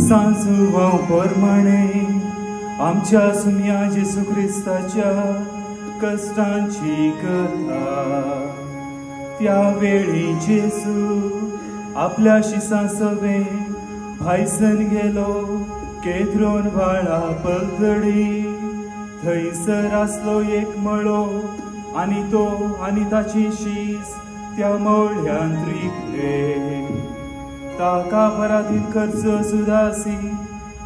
सांजुवा परमाणे आमच्या सुन्या जेसू ख्रिस्ताच्या कष्टांची कथा। त्या वेळी जेसू आपल्या शिसांसवे भायसन गेलो केद्रोन व्हाळा पलतडी। थंयसर आसलो एक मळो आनी तो आनी ताची शीस त्या मळ्यान रिगले। ताका पराधीन खर्च सुदासी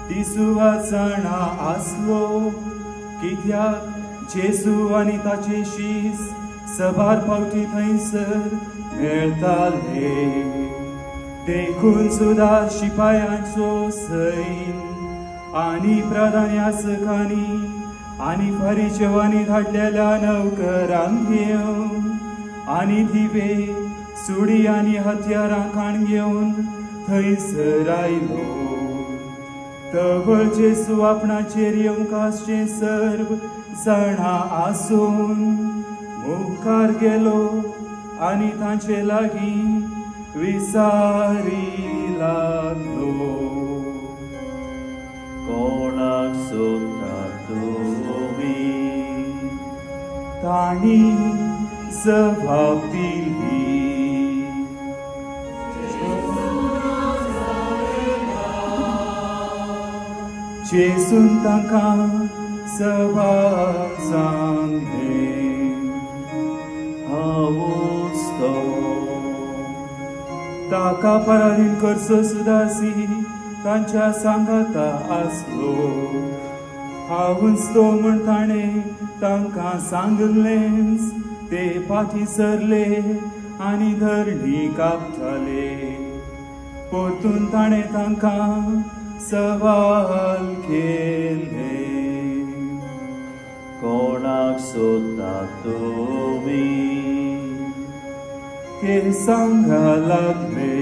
दिसुवा जाणा आसलो, कित्याक जेसू आनी ताची शीस सभार फावटी थंयसर मेळटाले। देखून सुदा शिपायांचो सैन आनी प्रधान याजकांनी आनी फारिसेवांनी धाडलेल्या नौकरांक घेवन आनी दिवे सुडी आनी हत्यारां खाण घेवन थंयसर आयलो। तवळ जेसू आपणाचेर येवंकाचे सर्व जाणा आसून मुखार गेलो आनी तांचे लागीं विचारी लागलो, कोणाक सोदता तुमी? तांणी जबाब दिली, जेसून तांकां जबाब सांगले, हांवूच तो। ताका पराधीन करचो सुदासी तांच्या सांगाता आसलो। हांवूच तो म्हण ताणें तांकां सांगलेंच। ते फाटीं सरले आनी धरणी कापताले। परतून ताणें तांकां सवाल केले, कोणाक सोदता तुमी? ते सांगा लागले,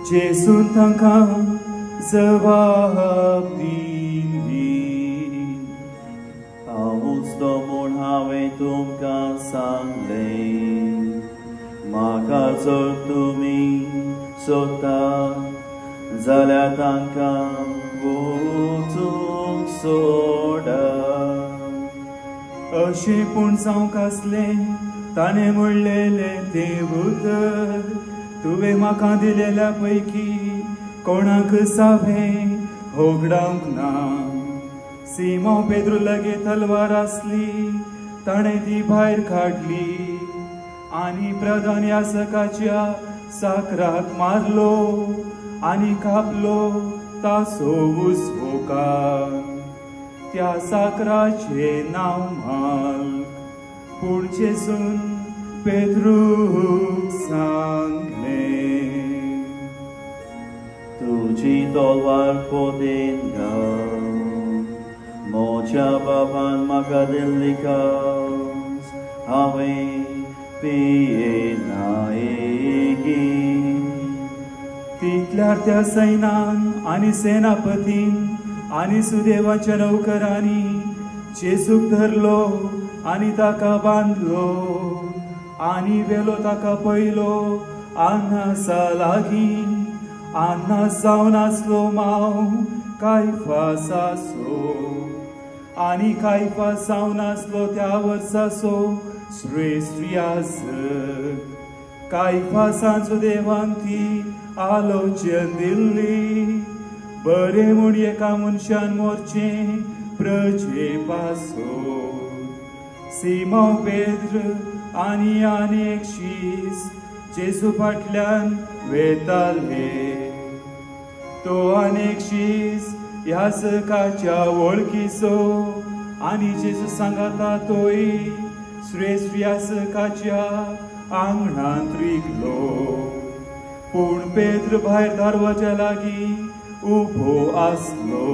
जेसून तांकां जबाब दिली, हांवूच तो म्हूण हांवें तुमकां सांगलें। म्हाका जर तुमी सोदता जाल्यार तांकां वचूंक सोडा। अशें पूण जावंक आसलें ताणें म्हणलेलें तें उतर, तुवें म्हाका दिलेल्या पैकी कोणाक सावें होगडावंक ना। सिमो पेद्रू लागीं तलवार आसली, ताणें ती भायर काडली आनी प्रधान याजकाच्या साकराक मारलो आनी कापलो ताचो उसवोकार। त्या साकराचें नांव माल्क। पूण जेसून पेद्रूक सांगलें, तुजी तलवार पोतेन घाल, म्हज्या बाबान म्हाका दिल्ली कास हांवें पियेना एगी। तितल्यार त्या सैनान आनी सेनापतीन आनी सुदेवाच्या नौकरांनी जेसूक धरलो आनी ताका बांदलो आनी वेलो ताका पयलो आन्नासा लागीं। आन्नास जावन आसलो मांव कायफासाचो आनी कायफास जावन आसलो त्या वर्साचो श्रेष्ठ याजक। कायफासाचो देवान ती आलोचन दिल्ली, बरें म्हूण एका मनशान मोरचें प्रजे पासून। सिमो पेद्र आनी आनीक शीस जेसू फाटल्यान वेताले। तो आनीक शीस याजकाच्या वळखीचो आनी जेसू सांगता तोय श्रेष्ठ याजकाच्या आंगणांत रिगलो। पूण पेद्र भायर दारवाज्या लागीं उबो आसलो।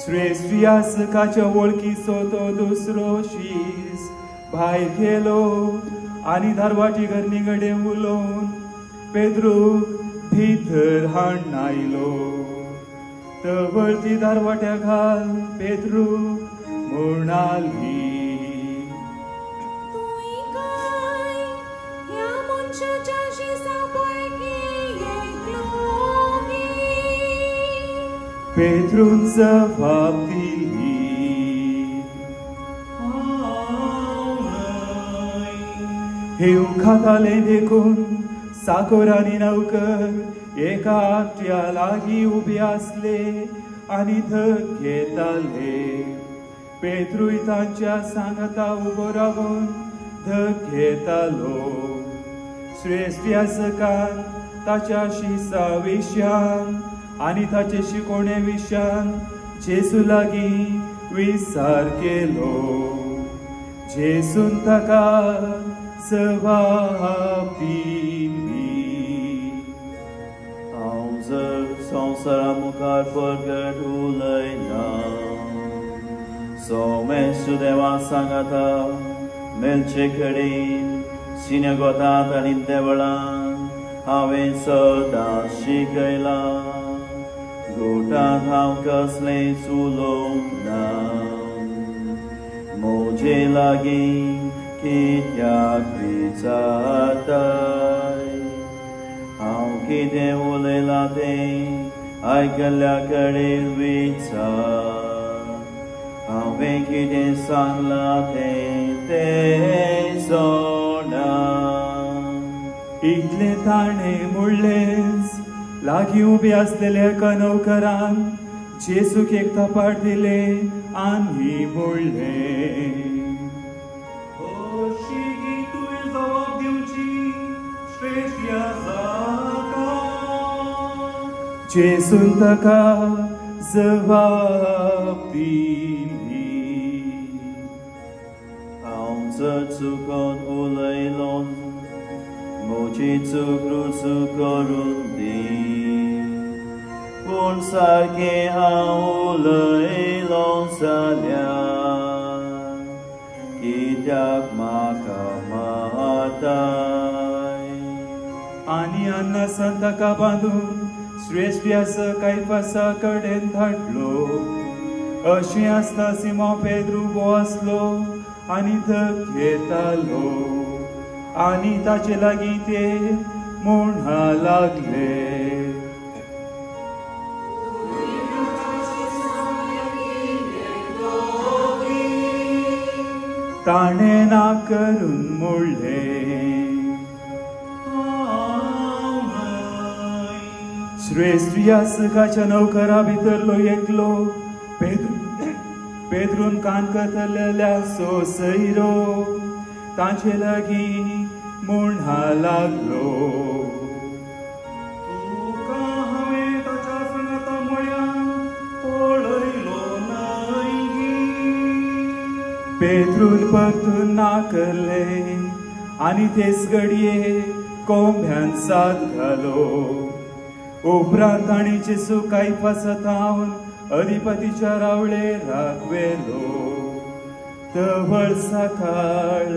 श्रेष्ठ याजकाच्या वळखीचो तो दुसरो शीस भायर गेलो आनी दारवाटी घरनीगडे उलोवन पेद्रूक भितर हाडून आयलो। तवळ ती दारवाट्या घाल पेद्रूक म्हणाली, पेद्रून जबाब दिली, हेव खाताले देखून साकोर आणि नौकर एका आकट्या लागी उबे असले आणि धक घेताले. पेद्रूय तांच्या सांगता उबो रावून धक घेतालो. श्रेष्ठ याजकान ताच्या शिसा विशयान आणि ताचे शिकोणे विशयान जेसू लागी विचार केलो. जेसून ताका जबाब दिली, हांव जर संवसारा मुखार परगट उलयना, सोमेशू देवा सांगता मेलचे कडेन सिनेगोगांत आनी देवळांत हांवें सदां शिकयला. गोठांत हांव कसलेंच उलोवंक ना. म्हजे लागीं कित्याक विचारताय? हांव कितें उलयलां तें आयकल्ल्या कडेन विचार. हांवें कितें सांगलां तें सोडा. इतले ताणें म्हणलेंच लागीं उबे आसलेल्या एका नौकरान जेसूक एक थापाट दिले आनी म्हणलें, तुवें जबाब दिवची श्रेष्ठ याजका. जेसून ताका जबाब दिली, हांव जर चुकोन उलयलो म्हजी चूक रुजू करून दी. पूण सारकें हांव उलयलो जाल्यार कित्याक म्हाका मारताय? आनी अन्नासान ताका बांदून श्रेष्ठ याजक कायफासा कडेन धाडलो. अशें आसता सिमोन पेद्रू उबो आसलो आनी धक घेतालो. आनी ताचे लागीं ते म्हणा लागले, ताणें ना करून म्हणलें, श्रेष्ठ याजकाच्या नौकरा भितरलो एकलो पेद्रून कान करतलेल्या सोसयरो तांचे लागीं म्हणा लागलो, तुका हांवें ताच्या सांगता म्हळ्यार पळयलो न्हय. पेद्रून परतून नाकरले आनी तेच घडये कोंब्यान साद घालो. उपरांत तांणी जेसू कायफासांत हावन अधिपतीच्या रावळेर राखवेलो. तवळ सकाळ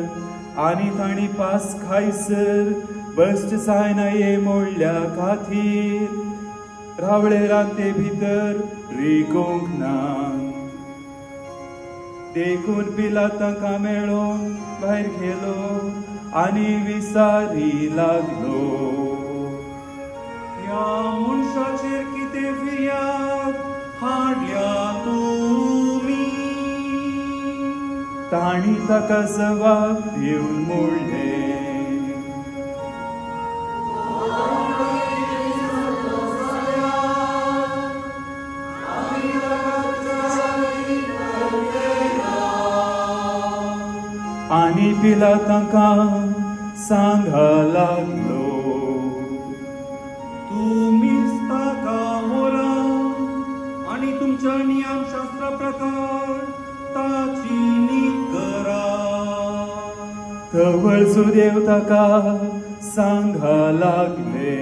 आनी तांणी पास खायसर बश्ट जायना ये म्हणल्या खातीर रावळेरान ते भितर रिकोंक ना. देखून पिलात तांकां मेळोवन भायर गेलो आनी विचारी लागलो, ह्या मनशाचेर कितें फिर्याद हाडल्या तुमी? तांणी ताका जबाब दिवन म्हणलें, आनी पिलात तांकां सांगा लागलो, तुमीच ताका व्हरा आनी तुमच्या नियमशास्त्रा प्रकार ताची नीत करा. तवळ सुदेव ताका सांगा लागले,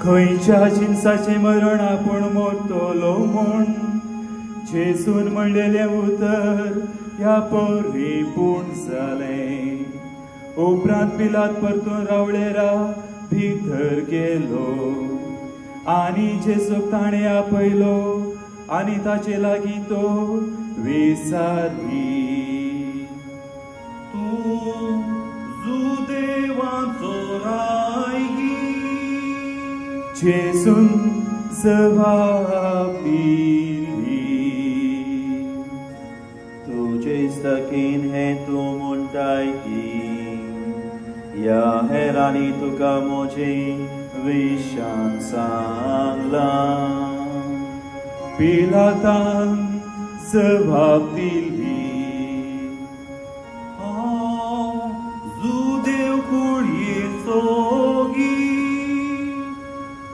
खंयच्या जिन्साचे मरण आपूण मरतलो म्हूण जेसून म्हणलेलें उतर ह्या परिपूर्ण जालें. उपरांत पिलात परतून रावळेरा भितर गेलो आनी जेसूक ताणें आपयलो आनी ताचे लागीं तो विचारली, तूं जेसून जबाब दिली तुझे स्थकीन हे तू म्हणटायकी या हेरांनी तुका मोजे विशान सांगला पिलातान जबाब दिली जुदेव कुळयेचो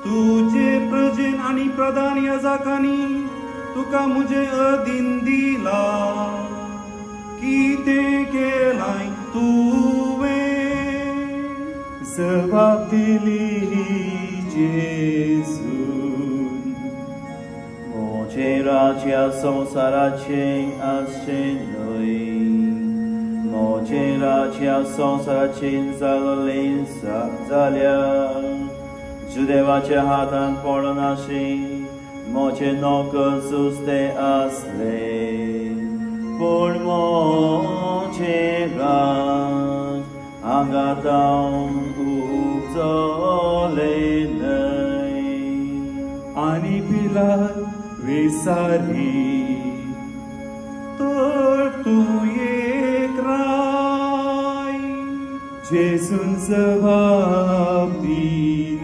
तुझे प्रजेन आणि प्रधान याजकांनी तुका मुझे अधीन दिला कितें केलाय तुवें जबाब दिली जेसून मोजे राज्य संसाराचे आसचे न्हय मोजे राज्य संसाराचे जाल्ले जाल्यार जुदेवाच्या हातान पडून आशी मोचे नोकर सुस्ते आसले पूण मोचे राज हांगा जावन उजोले न्हय आनी पिलात विसारी तर तूं एक राय जेसून जबाब दिली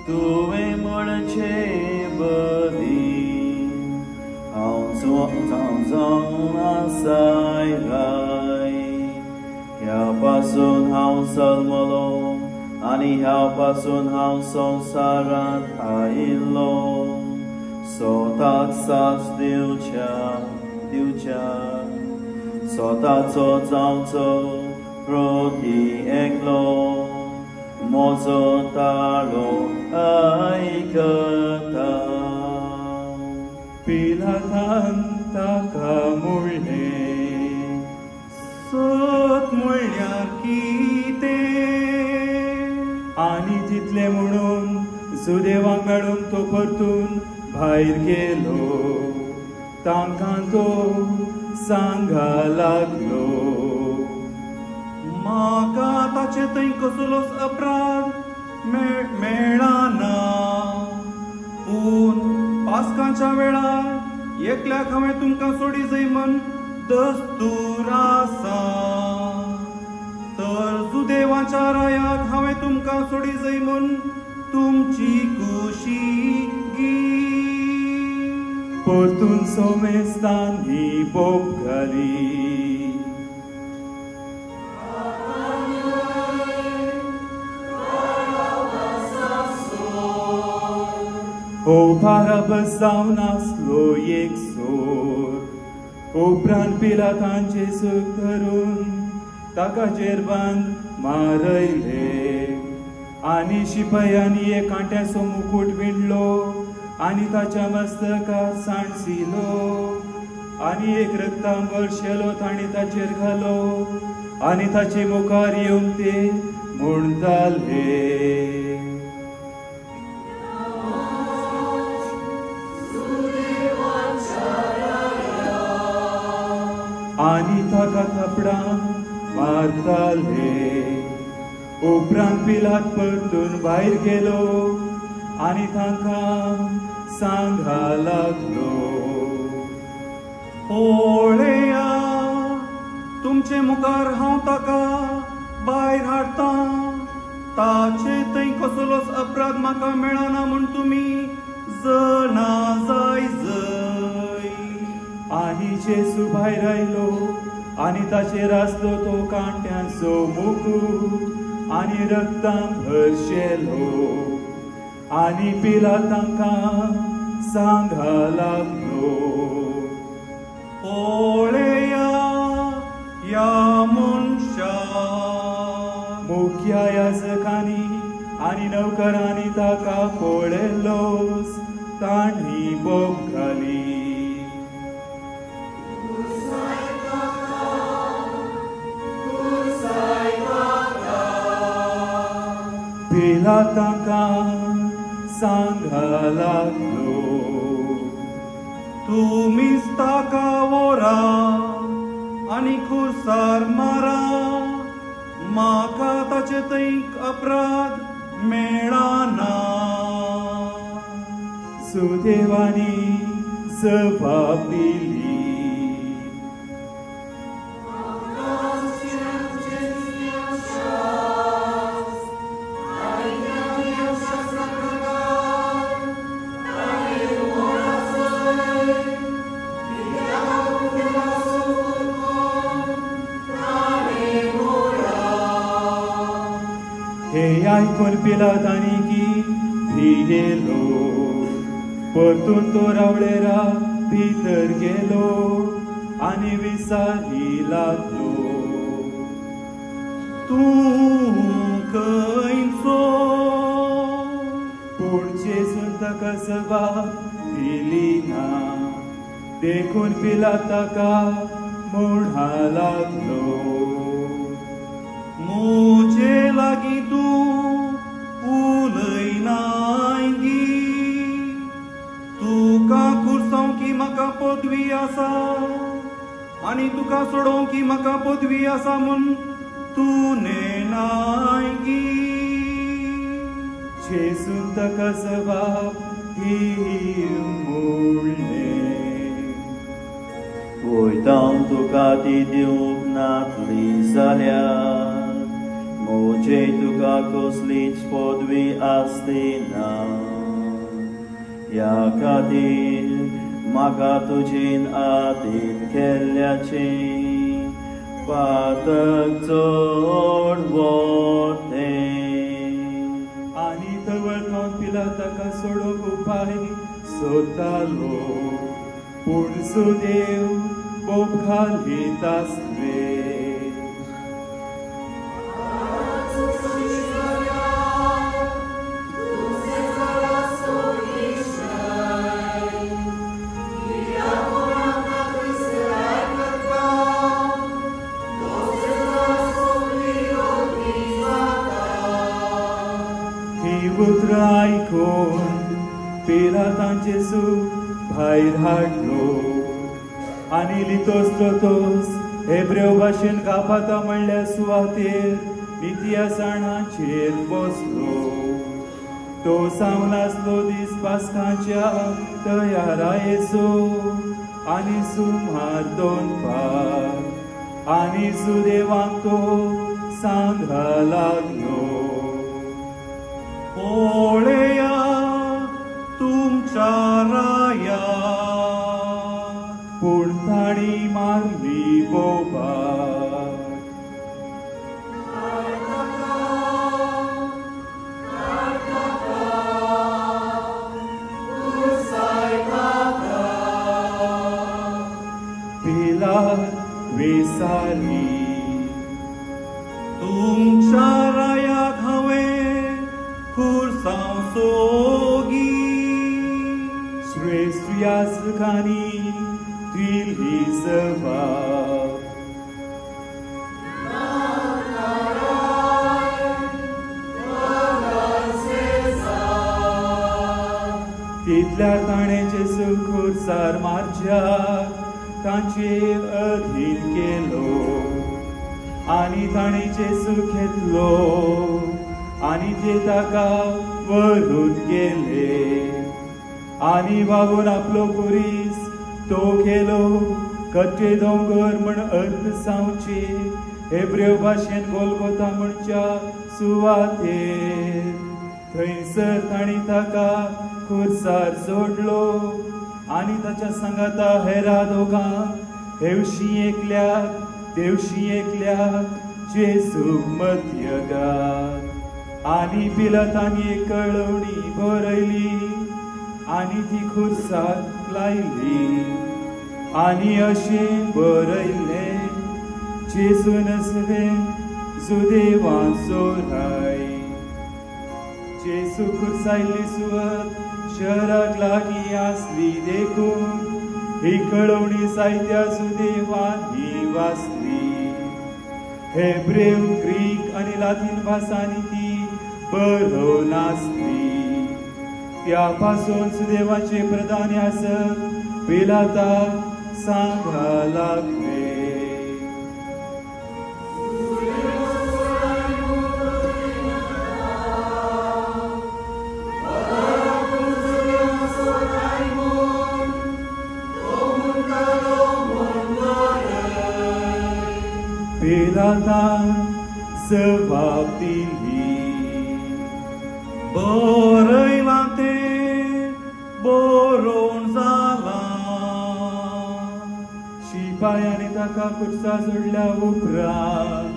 तुवें म्हणचे बरी हांव जावन आसाय राय ह्या पासून हांव जल्मलो आनी ह्या पासून हांव संवसारांत आयिल्लो स्वताक साथ दिवच्या स्वताचो जावचो प्रती एकलो मोजो ताळो आयकता पिलातान ताका म्हणलें सत म्हणल्यार कितें आनी तितले म्हणून सुदेवाक मेळून तो परतून भायर गेलो तांकां तो सांगा लागलो म्हाका ताचे थंय कसलोच अपराध मेळना पूण पास्काच्या वेळार एकल्याक हांवें तुमकां सोडी जय म्हण दस्तूर आसा तर सुदेवाच्या रायाक हांवें तुमकां सोडी जय म्हण तुमची कुशी परतून सोमेस्तान ही बोब घाली हो बाराबस जावन आसलो एक सोर उपरांत पिलातान जेसूक धरून ताका जेरबांद मारयले आनी शिपायांनी एक कांट्याचो मुकुट विणलो आनी ताच्या मस्तकात सांडसिलो आनी एक रक्तांबर शेलो ताणी ताचेर घालो आनी ताचे मुखार येवन ते म्हणटाले आनी ताका थापडां मारताले उपरांत पिलात परतून भायर गेलो आनी तांकां सांगा लागलो पळया तुमचे मुखार हांव ताका भायर हाडटा ताचे थंय कसलोच अपराध म्हाका मेळना म्हूण तुमी जाणा जाय जय आनी जेसू भायर आयलो आनी ताचेर आसलो तो कांट्याचो मुकुट आनी रक्तां भरशेलो आनी पिलात तांकां सांगा लागलो पळया या मनशा मुख्य याजकांनी आनी नौकरांनी ताका पळयलोच तांणी बोब घाली पिलात तांकां सांगा लागलो तुमीच ताका व्हरा आनी खुर्सार मारा म्हाका करपाचे तैक अपराध मेळना. सुदैवानी जबाब दिली. हे आयकून पिलातांनी की भियेलो. परतून तो रावळेरा भितर गेलो आनी विसारी लागलो, तूं खंयचो? पूण जेजून ताका जबाब दिली ना. देखून पिलात ताका म्हणा लागलो, म्हजे लागीं तूं उलयनाय गी. तुका खुरसांवकी म्हाका पदवी आसा आनी तुका सोडोवंकी म्हाका पदवी आसा म्हूण तूं नेनाय गी. जेजून ताका जबाब म्हणलें, वयता तुका ती दिवंक नातली जाल्यार म्हजे तुका कसलीच पदवी आसली ना. ह्या खातीर म्हाका तुजेन आदीन केल्ल्याचे पातक चड व्हरतें. आनी तवळकावन पिलात ताका सोडूंक उपाय सोदतालो. पूण सुदेव बोब घालीत आसले. उतर आयकून पिलातान जेजू भायर हाडलो आनी लितोस हेब्रेव भाशेन गापाता म्हणल्या सुवातेर नित्यासणाचेर बसलो. तो सावन आसलो दीस पास्काच्या तयारायेचो आनी सुमार 2 पार. आनी सुदेवाक तो सांगा लागलो, पळया तुमच्या राया. पूण ताणी मारली बोबाद. पिलात विसारली, तुमच्या रायाक हांवें खुरसांव सोगी. श्रेष्ठयासकांनी दिली जबाब. तितल्या ताणें जेजू खुरसार मारच्याक तांचे अधीन केलो. आनी ताणें जेजू घेतलो आनी ते ताका व्हरून गेले. आनी वागून आपलो कुरीस तो केलो कट्टे दोंगर म्हण अर्थ सावचे हेब्रेव भाशेन गोलगोथा म्हणच्या सुवातेर. थंयसर ताणी ताका खुरसार सोडलो आनी ताच्या सांगाता हेरा दोगांक हेवशी एकल्याक जेजूक मध्य घात. आनी पिलातांनी एक कळवणी बरयली आनी ती खुरसार लायली. आनी अशें बरयलें, जेजू नजरेन सुदेवाचो राय. जेजू खुरसायल्ली सुवात शहराक लागीं आसली देखून ही कळवणी साहित्या सुदेवानी वाचली. हेब्रेव, ग्रीक आनी लातीन भासांनी ती बरोवन आसली. त्या पासून सुदेवाचे प्रधान याजक पिलाताक सांगा लागले, रातान जबाब दिली. बरयला ते बरोवन जाला. शिपायाने ताका खुर्सा जोडल्या उपरांत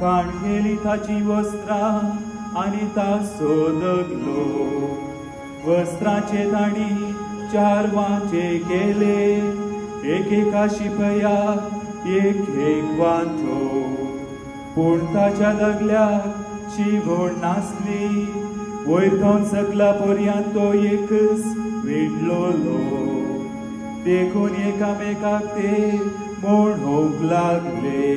काण गेली ताची वस्त्रां आनी ता सोदगलो. वस्त्रांचे ताणी 4 वांचे केले. एकेका शिपयाक एक वांचो. पूण ताच्या दगल्याक शिवण नासली. वयर सकला पर्यंत तो एकच विणलोलो. देखून एकामेकाक ते म्हणूंक लागले.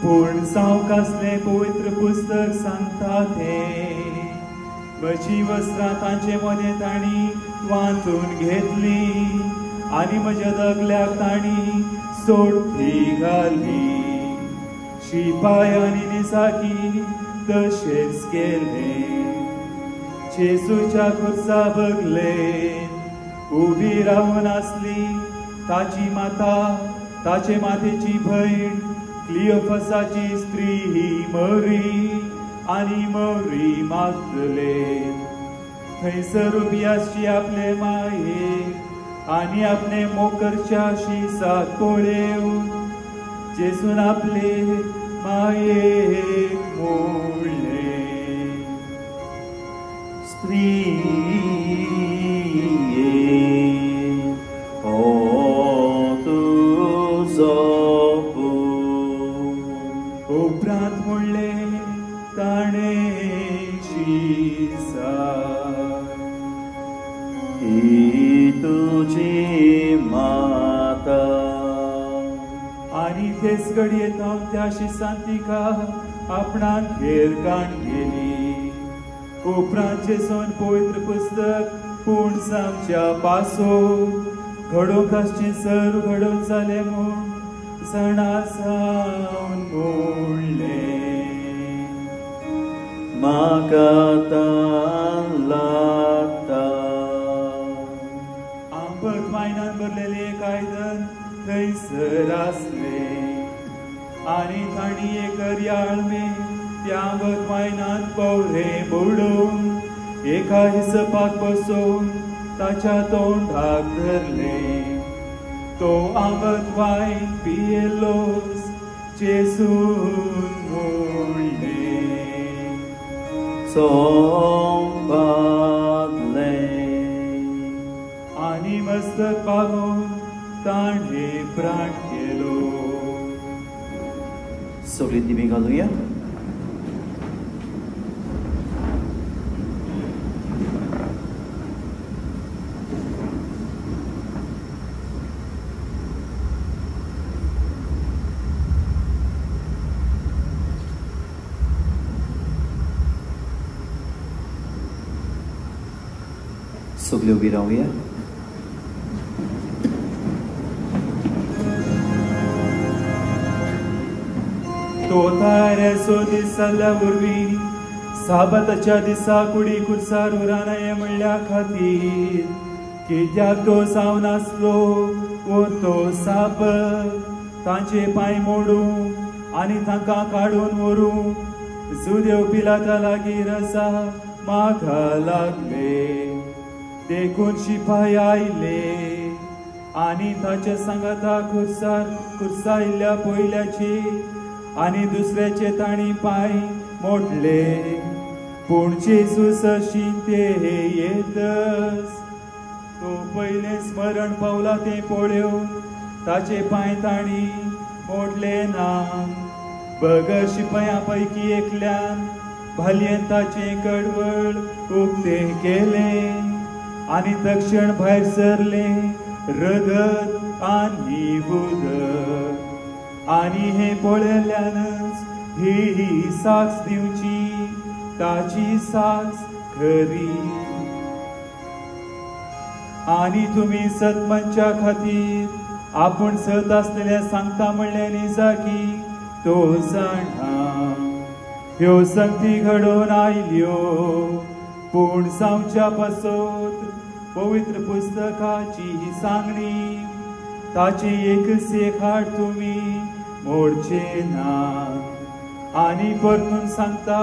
पूण सावकासले पवित्र पुस्तक सांगता ते म्हजी वस्त्रां तांचे मदें तांणी वांचून घेतली आनी म्हज्या दगल्याक तांणी सोडती घाली. शिपायांनी निसाकी तशेंच केले. जेसूच्या खुर्सा बगलेन उबी रावन आसली ताची माता, ताचे मातेची भयण, क्लियोफसाची स्त्री ही मरी आनी मरी मागदलेन. थंयसर उबी आसची आपले मायेक आनी आपले मोकरच्या शिसाक पळेवन जेसून आपले मायेक म्हणलें, उपरांत म्हणलें ताणें शिसाक, ही तुजी माता. आनी तेच घडयेत त्या शिसान तिका आपणाक घेर काण गेली. उपरांत जेसून पवित्र पुस्तक पूर्ण सांगच्या पासो घडोवंक आसचें सर घडोवन जालें म्हूण सणा सावन म्हणलें, म्हाका तान लागता. आंबट वायनान भरलेलें एक आयदन थंयसर आसलें आनी तांणी एक अर्याळमें त्या आंबट वायनांत पवरें बुडोवन एका हिसपाक बसोवन ताच्या तोंडाक धरलें. तो आंबट वायन पियेलोस जेसून म्हणलें, सोंपातलें. आनी मस्तक पागोवन ताणें प्राण केलो. सगळी दिमी घालुया. सगळी उबी रावया. तो तारेचो दीस जाल्ल्या वरवीं साबताच्या दिसा कुडी खुर्सार उरा नये म्हणल्या खातीर, कित्याक तो सावन आसलो वो तो साबत तांचे पांय मोडूंक आनी तांकां काडून व्हरूंक सुदेव पिलाता लागीं रसा मागा लागले. देखून शिपाय आयले आनी ताच्या सांगाता खुर्सायिल्ल्या पयल्याची आनी दुसऱ्याचे तांणी पांय मोडले. पूण जेसू सरशीं ते येतच तो पयलें स्मरण पावला तें पळोवन ताचे पांय तांणी मोडले ना. बगर शिपायां पैकी एकल्यान भालयेन ताचें कडवळ उक्तें केलें आनी तक्षण भायर सरलें रगत आनी उदक. आनी हें पळयल्यानच ही साक्ष दिवची ताची साक्ष खरी. आनी तुमी सतमनच्या खातीर आपूण सत आसलेले सांगता म्हणलें न्ही की तो जाणा ह्यो संगती घडोवन आयल्यो पूण जावच्या पासत पवित्र पुस्तकाची ही सांगणी ताची एक हाड तुम्ही मोडचे ना. आनी परतून सांगता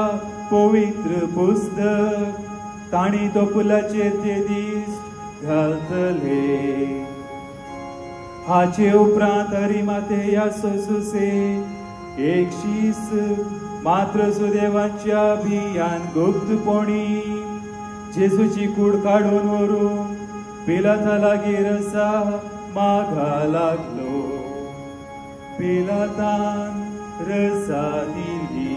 पवित्र पुस्तक ताणी तो पुलाचेर ते दीस घालतले. हाचे उपरांत अरिमाथेया सोसुसे एक शीस मात्र सुदेवांच्या बियान गुप्तपणी जेजूची कूड काढून व्हरून पिलाता लागीर आसा मागा लागलो. पिलातान रसा दिली.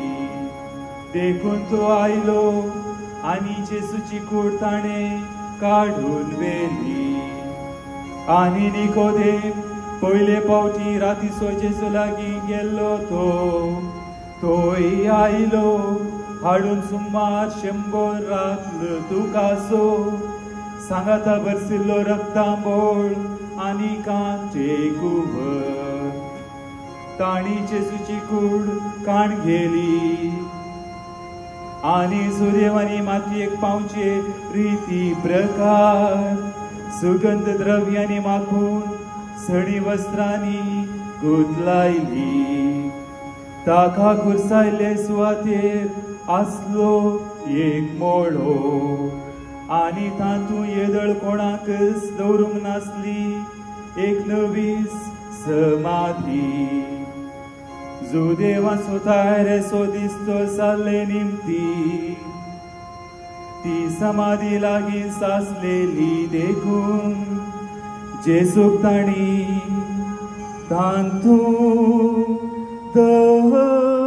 देखून तो आयलो आनी जेजूची कूड ताणे काढून व्हेली. आनी निकोदेम पयले फावटी रातीचो जेजू लागीं गेल्लो तोय आयलो. हाडून सुमार 100 राखल तुकासो सांगाता भरसिल्लो रक्तांबोळ आनी कांचे कुंभर. ताणी जेजूची कूड काण घेली आनी सुदेवानी मातयेक पावचे रिती प्रकार सुगंध द्रव्यांनी माखून सणी वस्त्रांनी गुंतलायली. ताका खुर्सायले सुवातेर आसलो एक मोळो आनी तातूं येदळ कोणाकच दवरूंक नासली एक नवीस समाधी. जो देवाचो तायरेसो दिसतो साल्ले निमती ती समाधी लागीं सासलेली देखून जेजूक ताणी तांतूं दवरलो.